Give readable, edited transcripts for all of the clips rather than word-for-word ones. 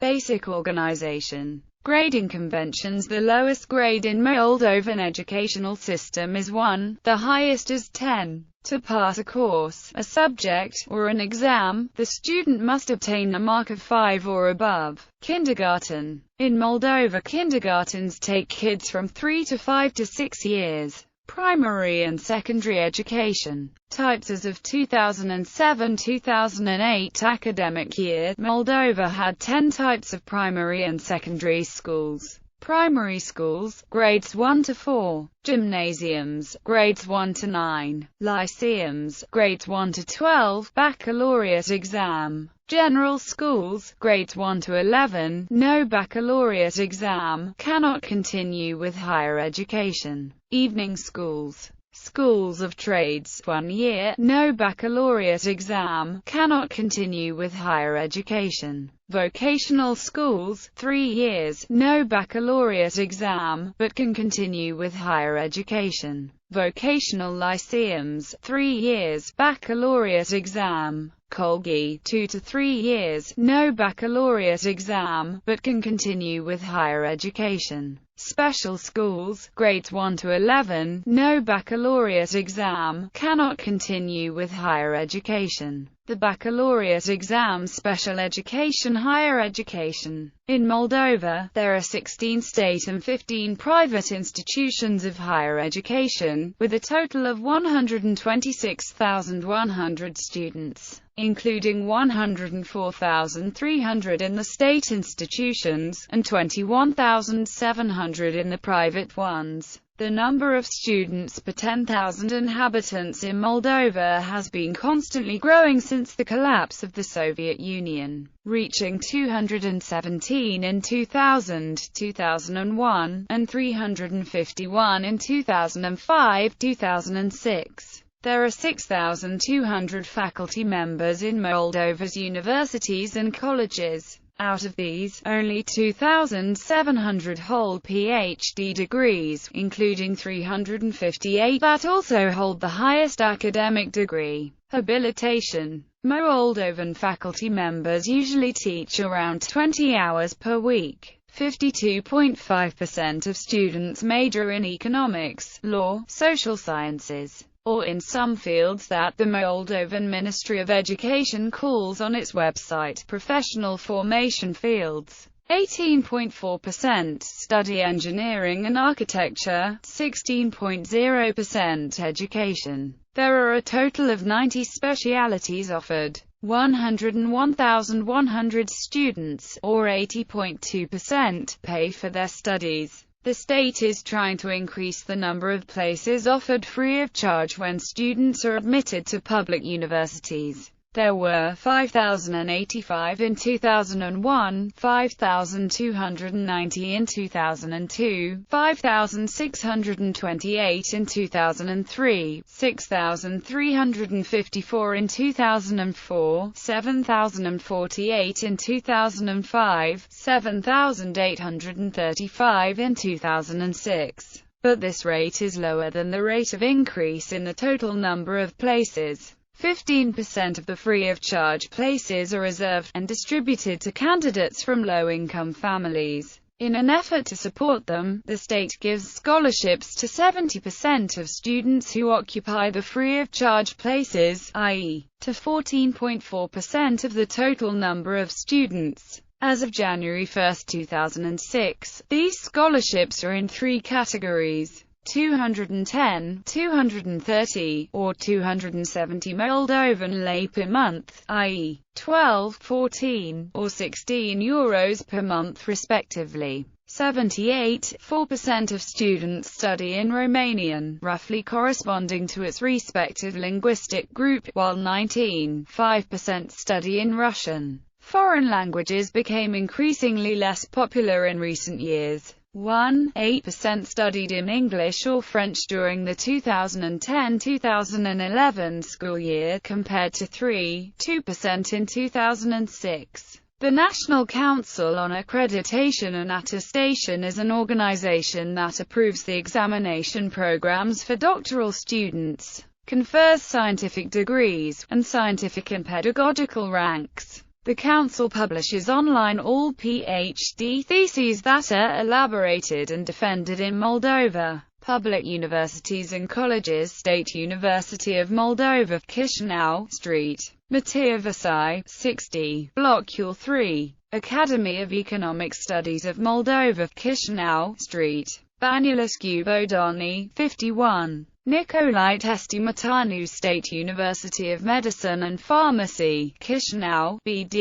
Basic organization. Grading conventions. The lowest grade in Moldovan educational system is 1, the highest is 10. To pass a course, a subject, or an exam, the student must obtain a mark of 5 or above. Kindergarten. In Moldova, kindergartens take kids from 3 to 5 to 6 years. Primary and secondary education. Types. As of 2007-2008 academic year, Moldova had 10 types of primary and secondary schools. Primary schools, grades 1 to 4. Gymnasiums, grades 1 to 9. Lyceums, grades 1 to 12. Baccalaureate exam. General schools, grades 1 to 11. No baccalaureate exam, cannot continue with higher education. Evening schools. Schools of trades, 1 year, no baccalaureate exam, cannot continue with higher education. Vocational schools, 3 years, no baccalaureate exam, but can continue with higher education. Vocational lyceums, 3 years, baccalaureate exam. Colgi, 2 to 3 years, no baccalaureate exam, but can continue with higher education. Special schools, grades 1 to 11, no baccalaureate exam, cannot continue with higher education. The baccalaureate exam. Special education. Higher education. In Moldova, there are 16 state and 15 private institutions of higher education, with a total of 126,100 students, including 104,300 in the state institutions, and 21,700 in the private ones. The number of students per 10,000 inhabitants in Moldova has been constantly growing since the collapse of the Soviet Union, reaching 217 in 2000, 2001, and 351 in 2005, 2006. There are 6,200 faculty members in Moldova's universities and colleges. Out of these, only 2,700 hold PhD degrees, including 358 that also hold the highest academic degree, habilitation. Moldovan faculty members usually teach around 20 hours per week. 52.5% of students major in economics, law, social sciences, or in some fields that the Moldovan Ministry of Education calls on its website professional formation fields. 18.4% study engineering and architecture, 16.0% education. There are a total of 90 specialities offered. 101,100 students, or 80.2%, pay for their studies. The state is trying to increase the number of places offered free of charge when students are admitted to public universities. There were 5,085 in 2001, 5,290 in 2002, 5,628 in 2003, 6,354 in 2004, 7,048 in 2005, 7,835 in 2006. But this rate is lower than the rate of increase in the total number of places. 15% of the free-of-charge places are reserved and distributed to candidates from low-income families. In an effort to support them, the state gives scholarships to 70% of students who occupy the free-of-charge places, i.e., to 14.4% of the total number of students. As of January 1, 2006, these scholarships are in 3 categories: 210, 230, or 270 Moldovan lei per month, i.e., 12, 14, or 16 euros per month respectively. 78.4% of students study in Romanian, roughly corresponding to its respective linguistic group, while 19.5% study in Russian. Foreign languages became increasingly less popular in recent years. 1.8% studied in English or French during the 2010-2011 school year, compared to 3.2% in 2006. The National Council on Accreditation and Attestation is an organization that approves the examination programs for doctoral students, confers scientific degrees, and scientific and pedagogical ranks. The Council publishes online all PhD theses that are elaborated and defended in Moldova. Public universities and colleges: State University of Moldova, Chișinău, Street, Mateevasai, 60, Block 3. Academy of Economic Studies of Moldova, Chișinău, Street, Bănulescu Bodoni, 51. Nicolae Testimatanu, State University of Medicine and Pharmacy, Chișinău, BD.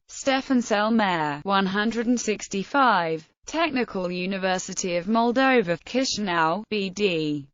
Stefan Selmer, 165. Technical University of Moldova, Chișinău, BD.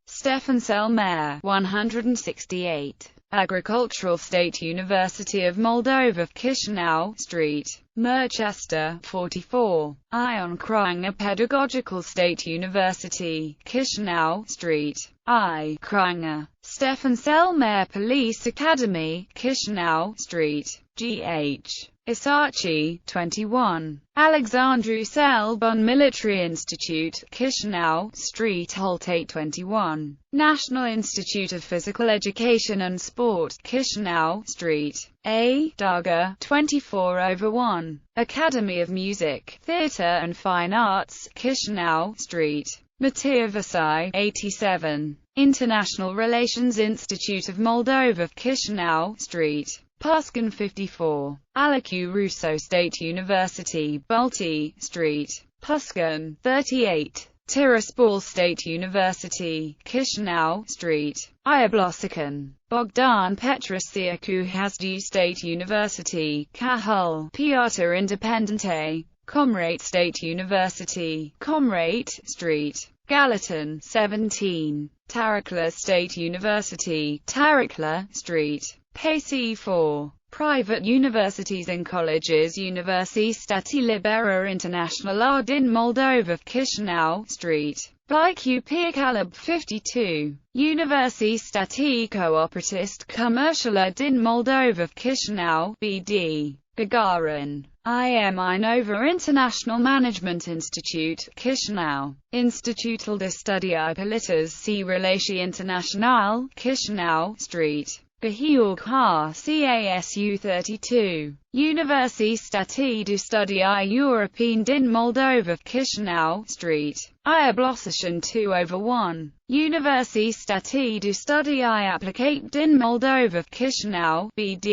Stefan Selmer, 168. Agricultural State University of Moldova, Chișinău, Street, Merchester, 44. Ion Crainger Pedagogical State University, Chișinău, Street, I. Crainger. Stefan Selmer Police Academy, Chișinău, Street, G.H. Isaci, 21. Alexandru Selbun Military Institute, Chișinău, Street, Holt 821. National Institute of Physical Education and Sport, Chișinău, Street, A. Darga, 24/1. Academy of Music, Theatre and Fine Arts, Chișinău, Street, Mateevasai, 87. International Relations Institute of Moldova, Chișinău, Street, Puskin, 54. Alecu Russo State University, Balti, Street, Puskin, 38. Tiraspol State University, Chișinău, Street, Iablosican. Bogdan Petrasiacu Hasdu State University, Cahul, Piatra Independente. Comrade State University, Comrade, Street, Gallatin, 17. Tarikla State University, Tarikla, Street, PC4. Private universities and colleges: Universitatea Liberă Internațională din Moldova, Chișinău, Street, Blicu Calab, 52. Universitatea Cooperativist Comercială din Moldova, Chișinău, BD. Gagarin. IMI Nova International Management Institute, Chișinău. Institutul de Studii Politas și Relații Internaționale, Chișinău, Street, Gheorghe CASU 32. Universitatea de Studii European din Moldova, Chișinău, Street, Iablosican 2/1. Universitatea de Studii Aplicate din Moldova, Chișinău, BD.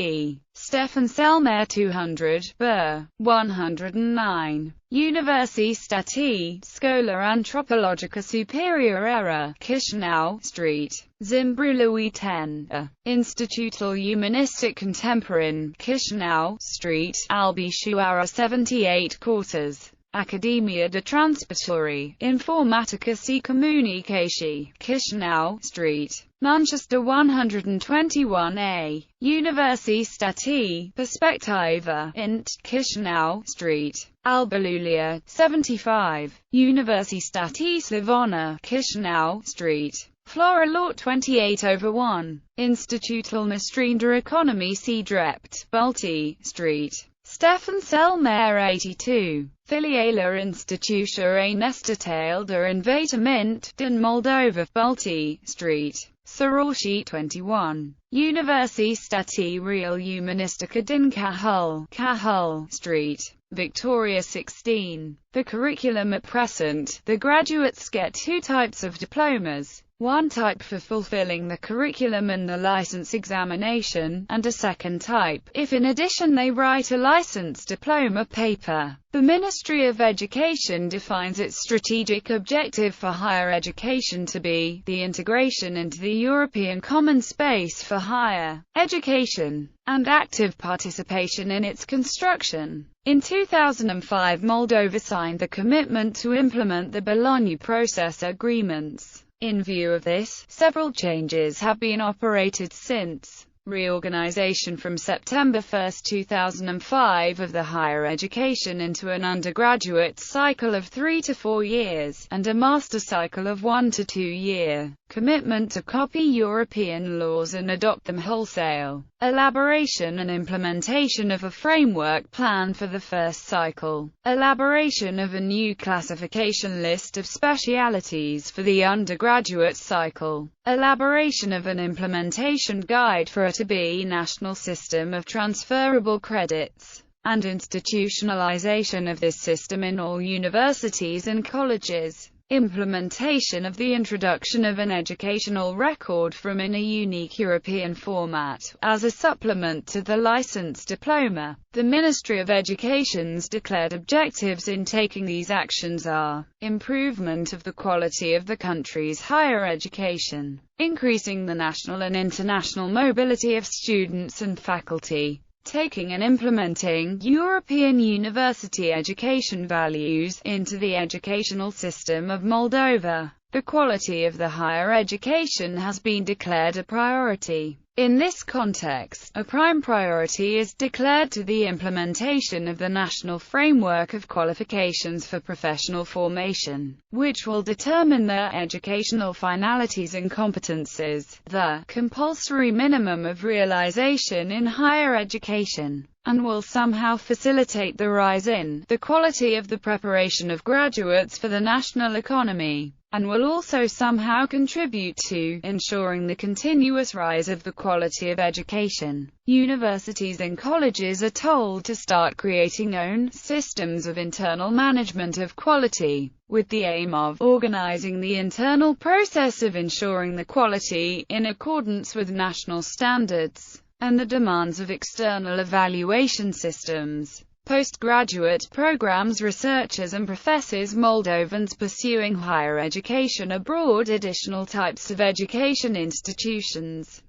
Stefan Selmer 200, Bă, 109. Universitatea Școala Antropologică Superioară, Chișinău, Street, Zimbrului 10. Institutul Umanistic Contemporan, Chișinău, Street, Albișoara 78 Courses. Academia de Transporturi, Informatica și Comunicații, Chișinău, Street, Manchester 121A. Universitatea Perspectiva, Int, Chișinău, Street, Alba Iulia, 75. Universitatea Slavonă, Chișinău, Street, Flora Lort 28/1. Institutul Național de Economie și Drept, Balti, Street, Stefan Selmer 82. Filiala Instituția Nestatal de Învățământ din Moldova, Balti, Street, Soroshi 21. Universitatea Real Umanistică din Cahul, Cahul, Street, Victoria 16. The curriculum at present: the graduates get two types of diplomas. One type for fulfilling the curriculum and the license examination, and a second type, if in addition they write a license diploma paper. The Ministry of Education defines its strategic objective for higher education to be the integration into the European Common Space for higher education, and active participation in its construction. In 2005, Moldova signed the commitment to implement the Bologna Process agreements. In view of this, several changes have been operated since. Reorganization from September 1, 2005 of the higher education into an undergraduate cycle of 3 to 4 years, and a master cycle of 1 to 2 year. Commitment to copy European laws and adopt them wholesale. Elaboration and implementation of a framework plan for the first cycle. Elaboration of a new classification list of specialities for the undergraduate cycle. Elaboration of an implementation guide for a to-be national system of transferable credits. and institutionalization of this system in all universities and colleges. Implementation of the introduction of an educational record from in a unique European format, as a supplement to the licence diploma. The Ministry of Education's declared objectives in taking these actions are: improvement of the quality of the country's higher education, increasing the national and international mobility of students and faculty, taking and implementing European university education values into the educational system of Moldova. The quality of the higher education has been declared a priority. In this context, a prime priority is declared to the implementation of the National Framework of Qualifications for Professional Formation, which will determine the educational finalities and competences, the compulsory minimum of realization in higher education, and will somehow facilitate the rise in the quality of the preparation of graduates for the national economy, and will also somehow contribute to ensuring the continuous rise of the quality of education. Universities and colleges are told to start creating own systems of internal management of quality, with the aim of organizing the internal process of ensuring the quality in accordance with national standards and the demands of external evaluation systems. Postgraduate programs researchers and professors Moldovans pursuing higher education abroad. Additional types of education institutions.